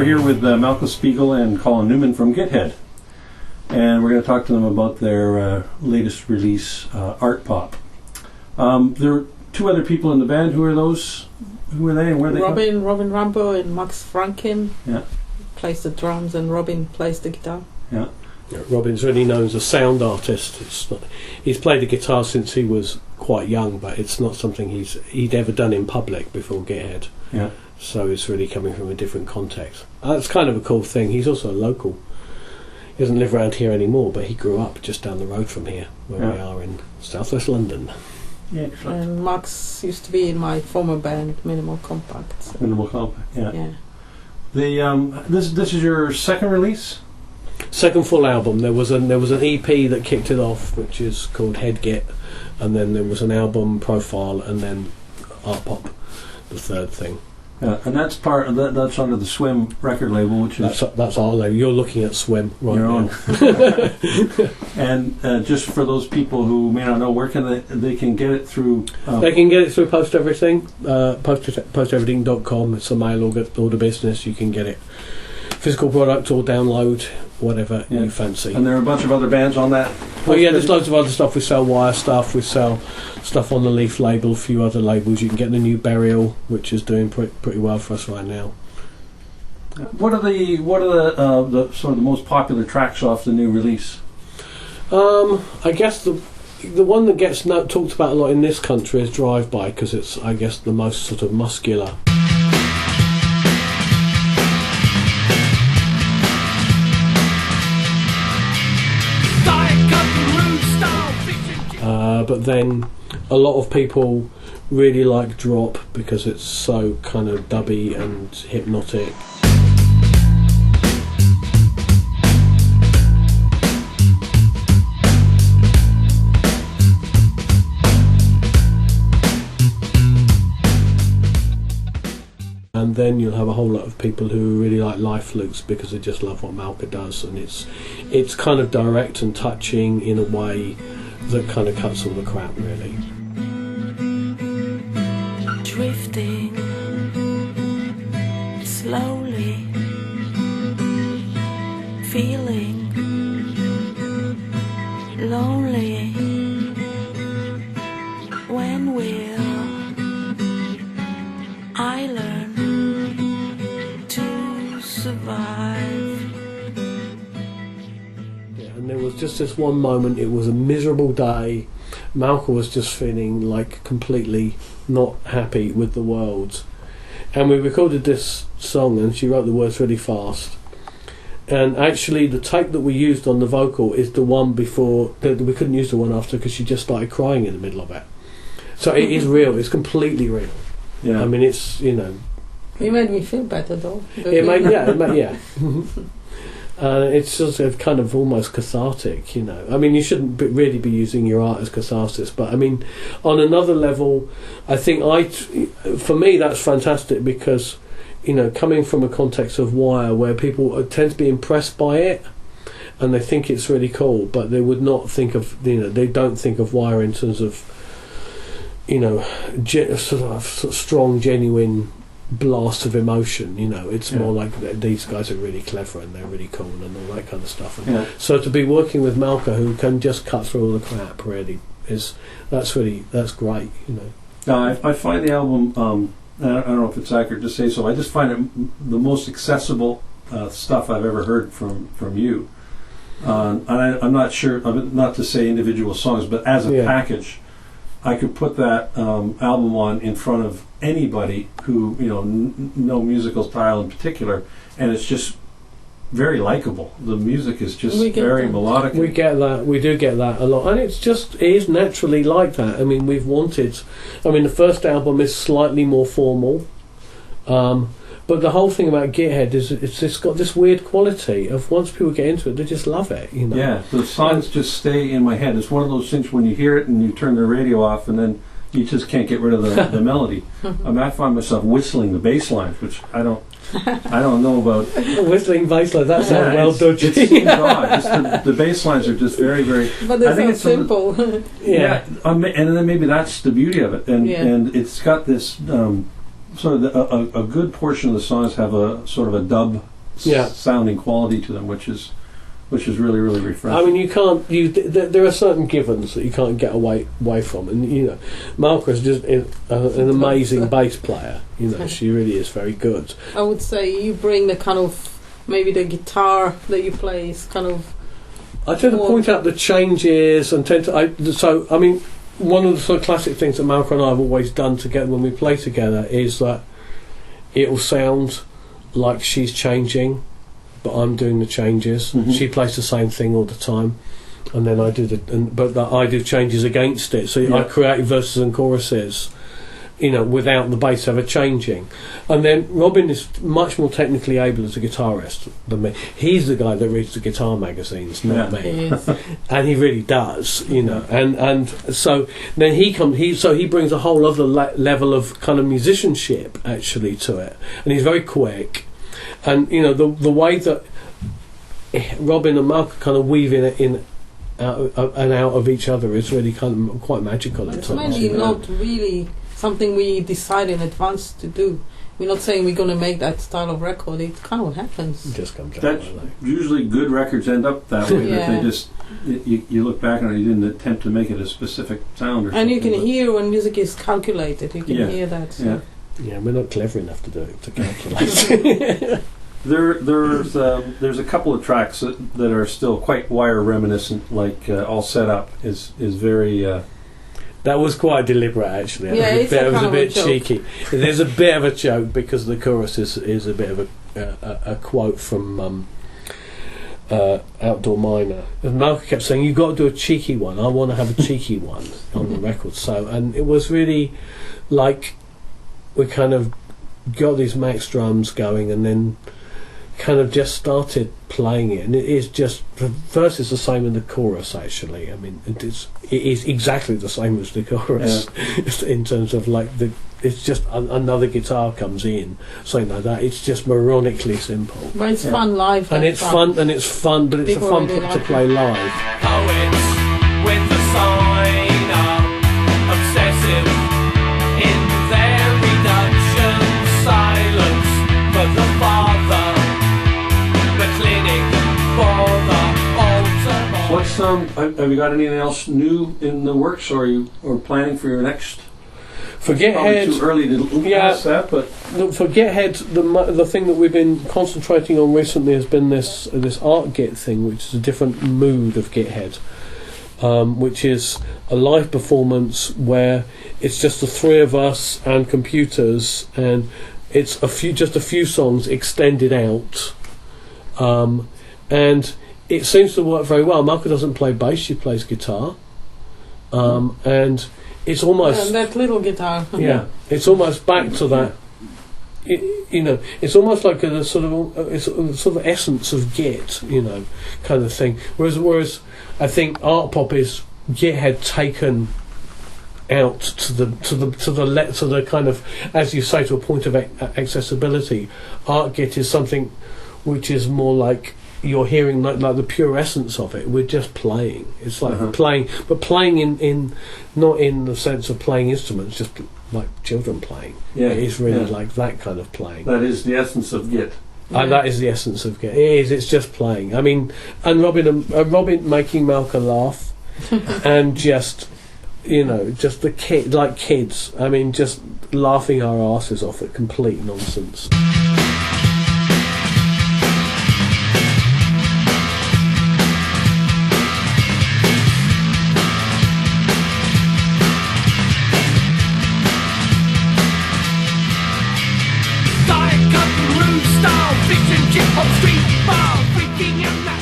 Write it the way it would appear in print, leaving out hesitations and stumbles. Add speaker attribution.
Speaker 1: we're here with Malka Spigel and Colin Newman from Githead, and we're going to talk to them about their latest release, Art Pop. There are two other people in the band. Who are those? Who are they and where are they?
Speaker 2: Robin Rambo and Max Franken plays the drums, and Robin plays the guitar.
Speaker 3: Yeah, Robin's really known as a sound artist. He's played the guitar since he was quite young, but it's not something he'd ever done in public before Githead.
Speaker 1: Yeah.
Speaker 3: So it's really coming from a different context. That's kind of a cool thing. He's also a local. He doesn't live around here anymore, but he grew up just down the road from here, where we are in southwest London.
Speaker 1: Yeah.
Speaker 2: And Max used to be in my former band, Minimal Compact. So.
Speaker 1: Minimal Compact. Yeah. The this is your second release.
Speaker 3: Second full album. There was an EP that kicked it off, which is called Head Git, and then there was an album profile, and then Art Pop, the third thing.
Speaker 1: And that's part of that. That's under the Swim record label, which is
Speaker 3: that's our label. You're looking at Swim right now.
Speaker 1: And just for those people who may not know, where can they can get it through?
Speaker 3: They can get it through Post Everything, posteverything.com. It's a mail order business. You can get it physical product or download, whatever you fancy.
Speaker 1: And there are a bunch of other bands on that.
Speaker 3: Oh yeah, there's loads of other stuff. We sell Wire stuff. We sell stuff on the Leaf label. A few other labels. You can get the new Burial, which is doing pretty well for us right now.
Speaker 1: What are the sort of the most popular tracks off the new release?
Speaker 3: I guess the one that gets talked about a lot in this country is Drive By, because it's, I guess, the most sort of muscular. But then a lot of people really like Drop because it's so kind of dubby and hypnotic. And then you'll have a whole lot of people who really like Life Loops because they just love what Malka does, and it's kind of direct and touching in a way that kind of cuts all the crap, really.
Speaker 4: Drifting slowly, feeling lonely. When will I learn to survive?
Speaker 3: And there was just this one moment. It was a miserable day. Malka was just feeling like completely not happy with the world, and we recorded this song, and she wrote the words really fast. And actually the take that we used on the vocal is the one before. We couldn't use the one after because she just started crying in the middle of it. So it is real. It's completely real.
Speaker 1: Yeah.
Speaker 3: I mean, it's, you know.
Speaker 2: It made me feel better though.
Speaker 3: It's just kind of almost cathartic, you know. I mean, you shouldn't really be using your art as catharsis, but I mean, on another level, I think for me that's fantastic because, you know, coming from a context of Wire where people tend to be impressed by it and they think it's really cool, but they would not think of, you know, they don't think of Wire in terms of, you know, sort of strong, genuine blast of emotion, you know. It's more like these guys are really clever and they're really cool and all that kind of stuff. And so to be working with Malka, who can just cut through all the crap, really that's great, you know.
Speaker 1: I find the album, I don't know if it's accurate to say so, I just find it the most accessible stuff I've ever heard from you. And I'm not sure, not to say individual songs, but as a package, I could put that album on in front of anybody who, you know, no musical style in particular, and it's just very likable. The music is just very melodic.
Speaker 3: We do get that a lot, and it is naturally like that. I mean, the first album is slightly more formal, but the whole thing about Githead is it's got this weird quality of once people get into it, they just love it, you know.
Speaker 1: Yeah, the songs just stay in my head. It's one of those things when you hear it and you turn the radio off and then you just can't get rid of the melody. I mean, I find myself whistling the bass lines, which I don't know about.
Speaker 3: Whistling bass lines, that sounds well dodgy.
Speaker 1: It's odd. The bass lines are just very, very...
Speaker 2: But they're so simple.
Speaker 1: And then maybe that's the beauty of it. And it's got this sort of a good portion of the songs have a sort of a dub sounding quality to them, which is really, really refreshing.
Speaker 3: I mean, you can't. There are certain givens that you can't get away from, and you know, Malka is just an amazing bass player. You know, she really is very good.
Speaker 2: I would say you bring the kind of maybe the guitar that you play is kind of.
Speaker 3: I tend to point out the changes and so I mean, one of the sort of classic things that Malka and I have always done together when we play together is that it'll sound like she's changing, but I'm doing the changes.
Speaker 1: Mm-hmm.
Speaker 3: She plays the same thing all the time, and then I do I do changes against it. So I create verses and choruses, you know, without the bass ever changing. And then Robin is much more technically able as a guitarist than me. He's the guy that reads the guitar magazines, not me.
Speaker 2: He is.
Speaker 3: And he really does, you know. And so then he brings a whole other level of kind of musicianship actually to it. And he's very quick. And you know, the way that Robin and Malka kind of weave in out of each other is really kind of quite magical at
Speaker 2: It's
Speaker 3: times.
Speaker 2: maybe not really something we decide in advance to do. We're not saying we're going to make that style of record. It kind of happens.
Speaker 3: It just comes out.
Speaker 1: That's usually good records end up that way.
Speaker 2: Yeah.
Speaker 1: That they just you look back on it, you didn't attempt to make it a specific sound or something.
Speaker 2: And you can hear when music is calculated. You can hear that. So.
Speaker 3: Yeah, we're not clever enough to do it, to calculate.
Speaker 1: There's a couple of tracks that are still quite Wire reminiscent, like All Set Up is very.
Speaker 3: That was quite deliberate, actually.
Speaker 2: Yeah,
Speaker 3: It was a bit
Speaker 2: joke.
Speaker 3: cheeky. There's a bit of a joke because the chorus is a bit of a quote from Outdoor Miner. And Malka kept saying, "You've got to do a cheeky one. I want to have a cheeky one on the record." So, and it was really like we kind of got these max drums going, and then kind of just started playing it, and it is just the verse is the same in the chorus actually. I mean, it is exactly the same as the chorus in terms of like it's just another guitar comes in, something like that. It's just moronically simple,
Speaker 2: But it's fun live.
Speaker 3: and it's fun, but it's
Speaker 2: People
Speaker 3: a fun
Speaker 2: really
Speaker 3: to
Speaker 2: like
Speaker 3: play live.
Speaker 5: Poets with the sign up, obsessive in their reduction, silence for the father, the clinic for the altar.
Speaker 1: What's have you got anything else new in the works, or planning for your next?
Speaker 3: For
Speaker 1: Probably
Speaker 3: Githead,
Speaker 1: too early to ask that, but
Speaker 3: look, for Githead, the thing that we've been concentrating on recently has been this art git thing, which is a different mood of Githead, which is a live performance where it's just the three of us and computers, and it's just a few songs extended out, and it seems to work very well. Malka doesn't play bass; she plays guitar, and it's almost
Speaker 2: And that little guitar.
Speaker 3: yeah, it's almost back to that. You know, it's almost like a sort of essence of Git, you know, kind of thing. Whereas I think art pop is Githead taken out to the kind of, as you say, to a point of accessibility. Art Git is something which is more like you're hearing like the pure essence of it. We're just playing. It's like playing, but playing in not in the sense of playing instruments, just like children playing.
Speaker 1: Yeah,
Speaker 3: It's really
Speaker 1: yeah.
Speaker 3: like that kind of playing.
Speaker 1: that is the essence of Git.
Speaker 3: That is the essence of it. It is. It's just playing. I mean, and Robin making Malka laugh, and just just the kid like kids. I mean, just laughing our asses off at complete nonsense.
Speaker 5: Diet Coke, Roof Style, Fiction, Chip Hop Street Bar, freaking in the